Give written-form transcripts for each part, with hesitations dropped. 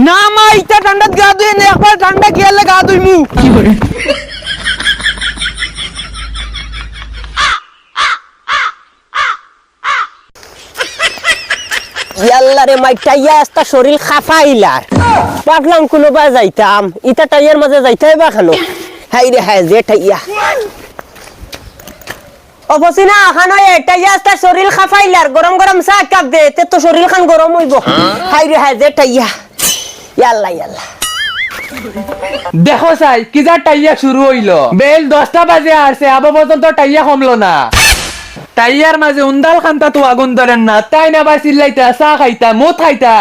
না মা ইটা ঠান্ডাত গা ধুই না, একবার ঠান্ডা গিয়ালে গা ধুইমু। কি করে ইয়াল্লা রে মাই টাইয়া আস্তা শরীর খাফাইলার পাগলাম কোনো বা যাইতাম ইটা টাইয়ার মাঝে যাইতে বা খানো হাই রে হাই যে টাইয়া অবসিনা খানো এ টাইয়া আস্তা শরীর খাফাইলার গরম গরম চা কাপ দে তে তো শরীর খান গরম হইব হাই রে হাই যে টাইয়া ইয়াল্লা ইয়াল্লা দেখো সাই কি যা টাইয়া শুরু হইলো, বেল 10টা বাজে আসছে আবো পর্যন্ত টাইয়া কমলো না। টাইয়ার মাঝে উন্দাল খান্তা তো আগুন ধরেন না, তাই না বা চিল্লাইতা চা খাইতা মদ খাইতা।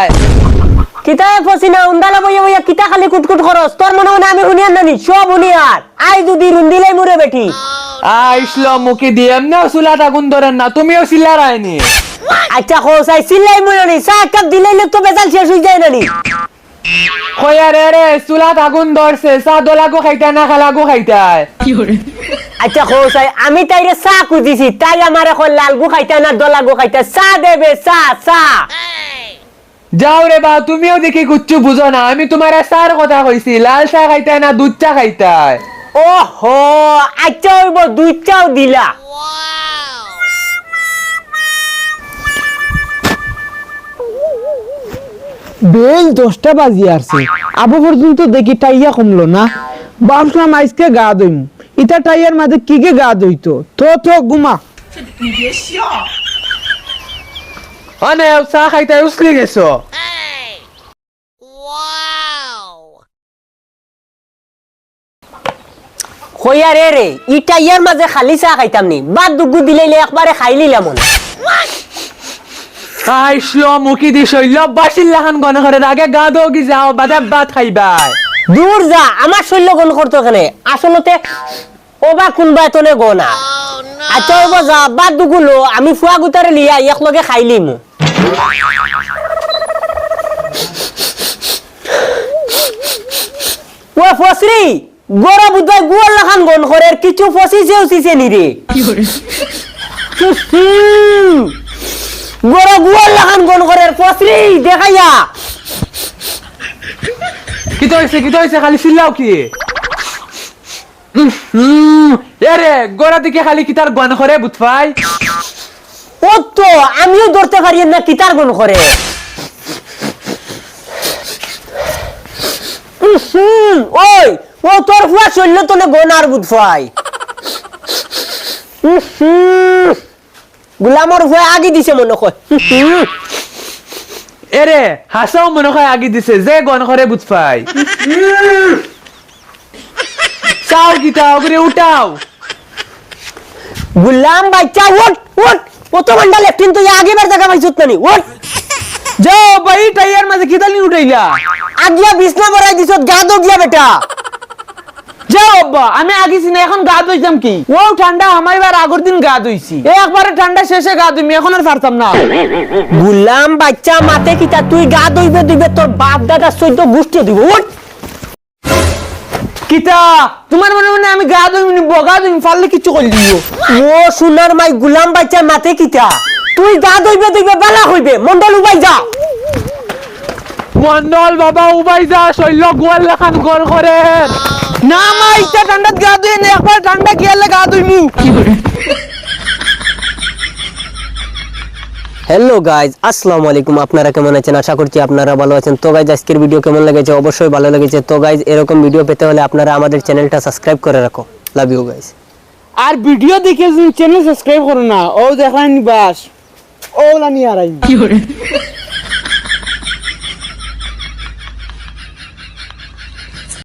কিতা ফসিনা উন্দালা বইয়া বইয়া কিতা খালি কুটকুট খরচ তোর মনে হয় আমি হুনিয়ার নানি সব হুনিয়ার আই যদি রুন্দিলাই মুরে বেটি আইসলো মুখে দিয়ে এমনি চুলাত আগুন ধরেন না, তুমিও চিল্লা রায়নি। আচ্ছা খোসাই চিল্লাই মুরে নি চা কাপ দিলাইলে তো বেজাল শেষ হই যায় নানি কয়া রে রে চুলাত আগুন ধরছে, চা দোলাগো খাইতা না খালাগো খাইতা। কি করে আচ্ছা খোসাই আমি তাইরে চা খুঁজিছি তাই আমার এখন লাল গু খাইতা না দলা গু খাইতা চা দেবে চা চা যাও রে বা তুমিও দেখি কুচ্ছু বুঝো না, আমি তোমার চার কথা কইছি, লাল চা খাইতা না দুধ চা খাইতা। ওহো আচ্ছা হইব দুই চাও দিলা বেল 10টা বাজি আসছে আবু পর্যন্ত দেখি টাইয়া কমলো না। ভাবলাম আজকে গা দইম, ইটা টাইয়ার মাঝে কি গে গা দইতো তো ঘুমা। অনে চা খাইতা উসলি গেছো। কইয়া রে রে ইটা ইয়ার মাঝে খালি চা খাইতাম নি বাদ দুগু দিলাইলে একবারে খাই লিলাম আইসলো মুখি দি শৈল বাসিল্লা খান গন করে আগে গা দোগি যাও বাদে ভাত খাইবাই। দূর যা আমার শৈল্য গণ করতো এখানে আসলতে ওবা কোনবা এতনে গনা আচ্ছা ওবা যা বাদ দুগুলো আমি ফুয়া গুতারে লিয়া একলগে খাইলিম ও ফসরি গোরা বুদাই গুয়াল লাখান গন করে কিছু ফসিছে উসিছে নি রে গোরা গুয়াল লাখান গন করে ফসরি দেখাইয়া কি তো হইছে খালি চিল্লাও কি এরে গোড়া দিকে খালি কিতার গন করে বুঝফাই। ও তো আমিও ধরতে পারি না কিতার গন করে ওই ও তোর ফুয়া চলল তো না গনার বুঝফাই গুলামর ফুয়া আগে দিছে মনে হয় এরে হাসাও মনে হয় আগে দিছে যে গন করে বুঝফাই। চাও কিতা ওরে উঠাও গুলাম বাচ্চা ওট ওট কত ঘন্টা লেফটিন তো আগে বার জায়গা পাইছত নানি ওট যাও ভাই টাইয়ার মাঝে কিতালি উঠাইলা আগিয়া বিছনা বড়াই দিছত গা দো গিয়া বেটা যাও আব্বা আমি আগেছি না এখন গা ধুইতাম কি ও ঠান্ডা আমার এবার আগের দিন গা ধুইছি একবারে ঠান্ডা শেষে গা ধুইমি এখন আর পারতাম না। গুলাম বাচ্চা মাতে কিতা তুই গা দইবে তোর বাপ দাদা সৈদ্য গুষ্টি দিব ওট কিতা তোমার মনে মনে আমি গা ধুইমি বগা ধুইমি পারলে কিছু করে দিও। ও সোনার মাই গুলাম বাচ্চা মাতে কিতা তুই গা দইবে বালা হইবে মন্ডল উবাই যা মন্ডল বাবা উবাই যা শৈল গোয়াল লেখান গল করে না মা ইটা ঠান্ডাত গা ধুই না একবার ঠান্ডা গিয়ালে গা ধুইমু। হ্যালো গাইজ আসসালামু আলাইকুম আপনারা কেমন আছেন আশা করছি আপনারা ভালো আছেন। তো গাইজ আজকের ভিডিও কেমন লেগেছে অবশ্যই ভালো লেগেছে। তো গাইজ এরকম ভিডিও পেতে হলে আপনারা আমাদের চ্যানেলটা সাবস্ক্রাইব করে রাখো। Love you guys. আর ভিডিও দেখে চ্যানেল সাবস্ক্রাইব করো না ও দেখানি বাস ও লানি আর